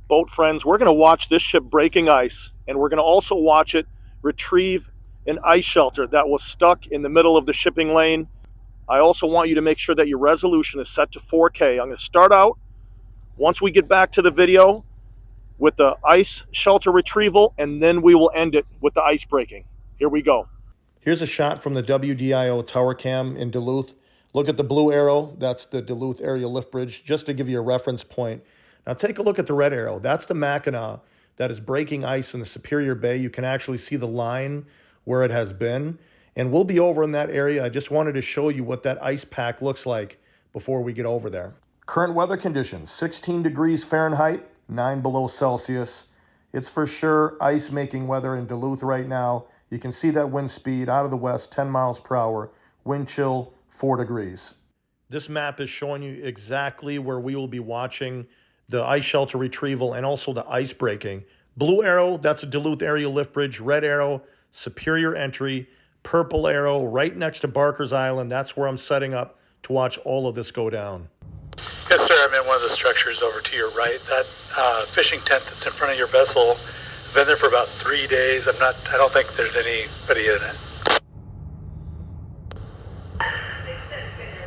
Boat friends, we're going to watch this ship breaking ice, and we're going to also watch it retrieve an ice shelter that was stuck in the middle of the shipping lane. I also want you to make sure that your resolution is set to 4K. I'm going to start out, once we get back to the video, with the ice shelter retrieval, and then we will end it with the ice breaking. Here we go. Here's a shot from the WDIO tower cam in Duluth. Look at the blue arrow. That's the Duluth area lift bridge, just to give you a reference point. Now take a look at the red arrow. That's the Mackinaw that is breaking ice in the Superior Bay. You can actually see the line where it has been. And we'll be over in that area. I just wanted to show you what that ice pack looks like before we get over there. Current weather conditions, 16 degrees Fahrenheit, 9 below Celsius. It's for sure ice-making weather in Duluth right now. You can see that wind speed out of the west, 10 miles per hour, wind chill, 4 degrees. This map is showing you exactly where we will be watching the ice shelter retrieval and also the ice breaking. Blue arrow, that's a Duluth area lift bridge. Red arrow, Superior entry. Purple arrow, right next to Barker's Island. That's where I'm setting up to watch all of this go down. Yes, sir. I'm in one of the structures over to your right. That fishing tent that's in front of your vessel, I've been there for about 3 days. I don't think there's anybody in it.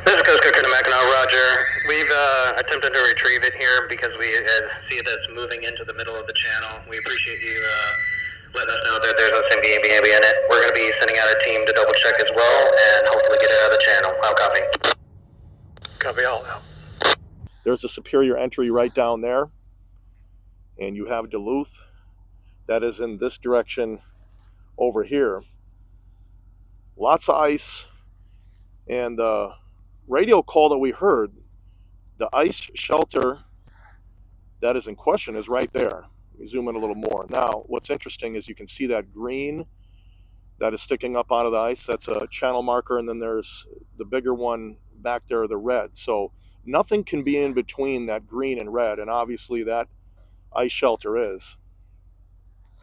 This is Coast Cooker to Mackinaw, Roger. We've attempted to retrieve it here because we see that it's moving into the middle of the channel. We appreciate you letting us know that there's no SIMB in it. We're going to be sending out a team to double check as well and hopefully get it out of the channel. I'll copy. Copy all now. There's a Superior entry right down there. And you have Duluth. That is in this direction over here. Lots of ice. And the radio call that we heard, the ice shelter that is in question is right there. Let me zoom in a little more. Now, what's interesting is you can see that green that is sticking up out of the ice. That's a channel marker. And then there's the bigger one back there, the red. So nothing can be in between that green and red, and obviously that ice shelter is.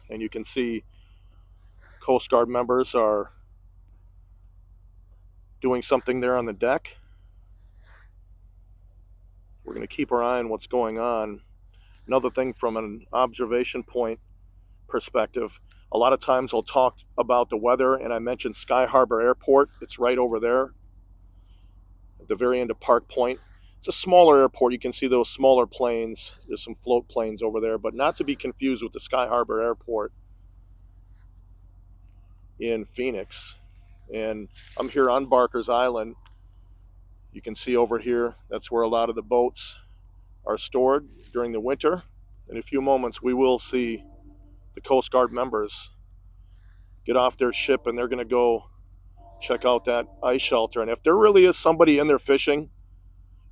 And you can see Coast Guard members are doing something there on the deck. We're going to keep our eye on what's going on. Another thing from an observation point perspective, a lot of times I'll talk about the weather, and I mentioned Sky Harbor Airport. It's right over there at the very end of Park Point. It's a smaller airport. You can see those smaller planes. There's some float planes over there, but not to be confused with the Sky Harbor Airport in Phoenix. And I'm here on Barker's Island. You can see over here, that's where a lot of the boats are stored during the winter. In a few moments, we will see the Coast Guard members get off their ship, and they're going to go check out that ice shelter. And if there really is somebody in there fishing,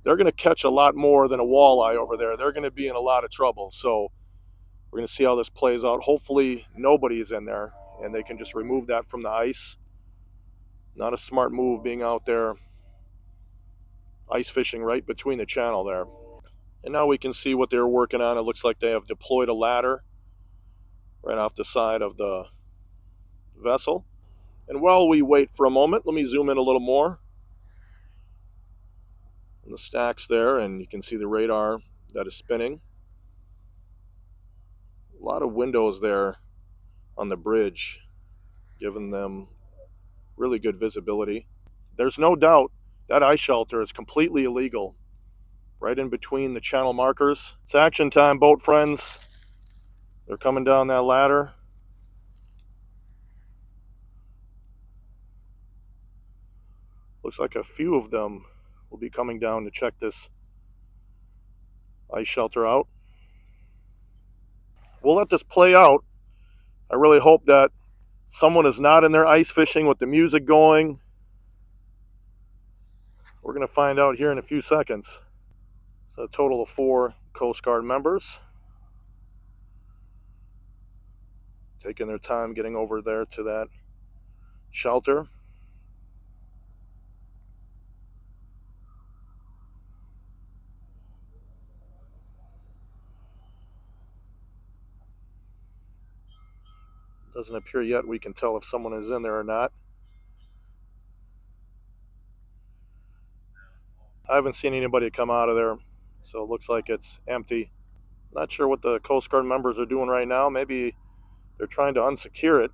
they're going to catch a lot more than a walleye over there. They're going to be in a lot of trouble. So we're going to see how this plays out. Hopefully nobody is in there and they can just remove that from the ice. Not a smart move being out there ice fishing right between the channel there. And now we can see what they're working on. It looks like they have deployed a ladder right off the side of the vessel. And while we wait for a moment, let me zoom in a little more. The stacks there, and you can see the radar that is spinning. A lot of windows there on the bridge, giving them really good visibility. There's no doubt that ice shelter is completely illegal, right in between the channel markers. It's action time, boat friends. They're coming down that ladder. Looks like a few of them will be coming down to check this ice shelter out. We'll let this play out. I really hope that someone is not in there ice fishing with the music going. We're going to find out here in a few seconds. A total of 4 Coast Guard members taking their time getting over there to that shelter. Doesn't appear yet we can tell if someone is in there or not. I haven't seen anybody come out of there, so it looks like it's empty. Not sure what the Coast Guard members are doing right now. Maybe they're trying to unsecure it.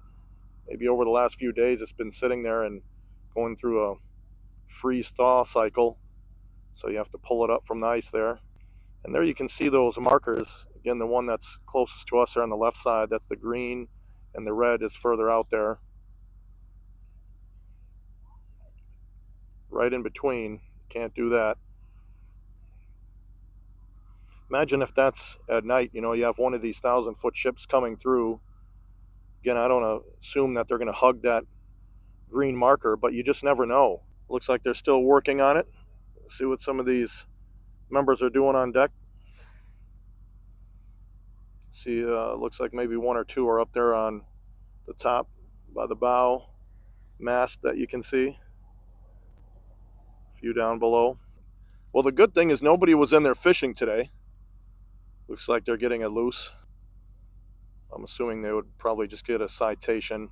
Maybe over the last few days it's been sitting there and going through a freeze-thaw cycle. So you have to pull it up from the ice there. And there you can see those markers. Again, the one that's closest to us there on the left side, that's the green, and the red is further out there. Right in between. Can't do that. Imagine if that's at night, you know, you have one of these 1,000-foot ships coming through. Again, I don't assume that they're going to hug that green marker, but you just never know. Looks like they're still working on it. Let's see what some of these members are doing on deck. See, looks like maybe one or two are up there on the top by the bow mast that you can see. A few down below. Well, the good thing is nobody was in there fishing today. Looks like they're getting it loose. I'm assuming they would probably just get a citation.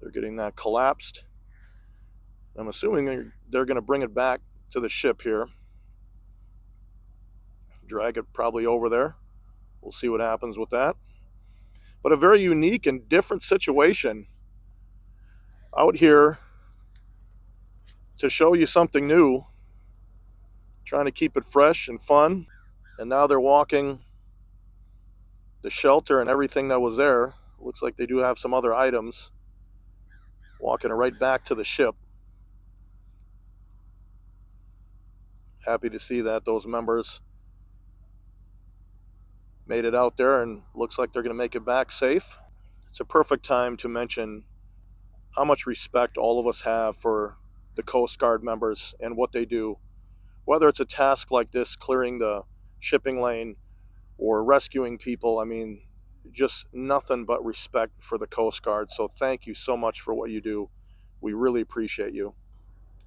They're getting that collapsed. I'm assuming they're going to bring it back to the ship here. Drag it probably over there. We'll see what happens with that. But a very unique and different situation out here to show you something new. Trying to keep it fresh and fun. And now they're walking the shelter and everything that was there. Looks like they do have some other items. Walking it right back to the ship. Happy to see that those members made it out there, and looks like they're going to make it back safe. It's a perfect time to mention how much respect all of us have for the Coast Guard members and what they do. Whether it's a task like this, clearing the shipping lane or rescuing people, I mean, just nothing but respect for the Coast Guard. So thank you so much for what you do. We really appreciate you.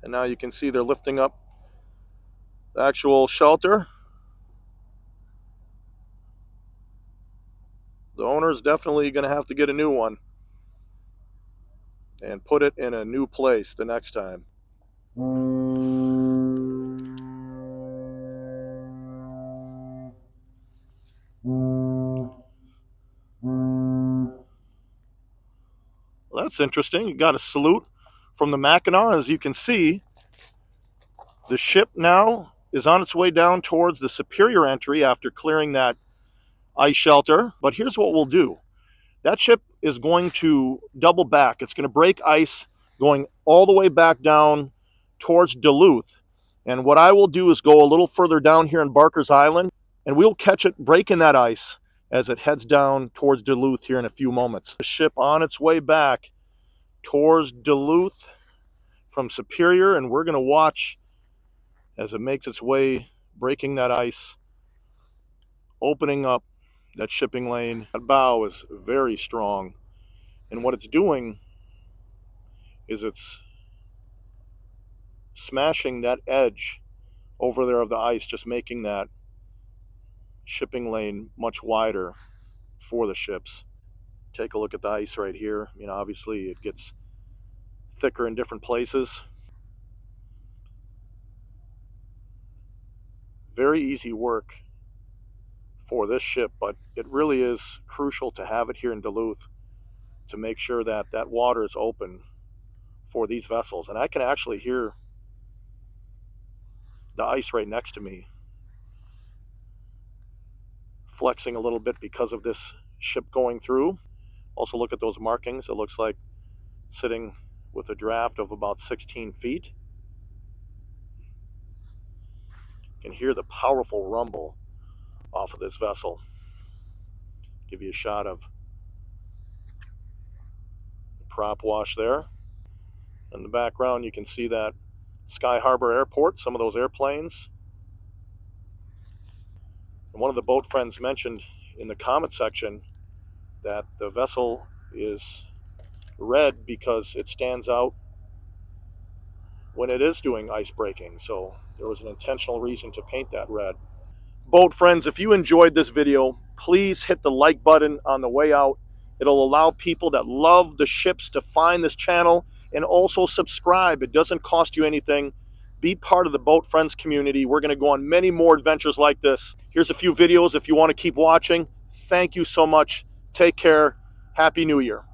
And now you can see they're lifting up the actual shelter. The owner's definitely going to have to get a new one and put it in a new place the next time. Well, that's interesting. You got a salute from the Mackinaw. As you can see, the ship now is on its way down towards the Superior entry after clearing that ice shelter. But here's what we'll do. That ship is going to double back. It's going to break ice going all the way back down towards Duluth. And what I will do is go a little further down here in Barker's Island, and we'll catch it breaking that ice as it heads down towards Duluth here in a few moments. The ship on its way back towards Duluth from Superior, and we're going to watch as it makes its way, breaking that ice, opening up that shipping lane. That bow is very strong, and what it's doing is it's smashing that edge over there of the ice, just making that shipping lane much wider for the ships. Take a look at the ice right here. I mean, obviously it gets thicker in different places. Very easy work for this ship, but it really is crucial to have it here in Duluth to make sure that that water is open for these vessels. And I can actually hear the ice right next to me flexing a little bit because of this ship going through. Also look at those markings. It looks like sitting with a draft of about 16 feet. You can hear the powerful rumble off of this vessel. Give you a shot of the prop wash there. In the background you can see that Sky Harbor Airport, some of those airplanes. And one of the boat friends mentioned in the comment section that the vessel is red because it stands out when it is doing ice breaking. So there was an intentional reason to paint that red. Boat friends, if you enjoyed this video, please hit the like button on the way out. It'll allow people that love the ships to find this channel, and also subscribe. It doesn't cost you anything. Be part of the Boat Friends community. We're going to go on many more adventures like this. Here's a few videos if you want to keep watching. Thank you so much. Take care. Happy New Year.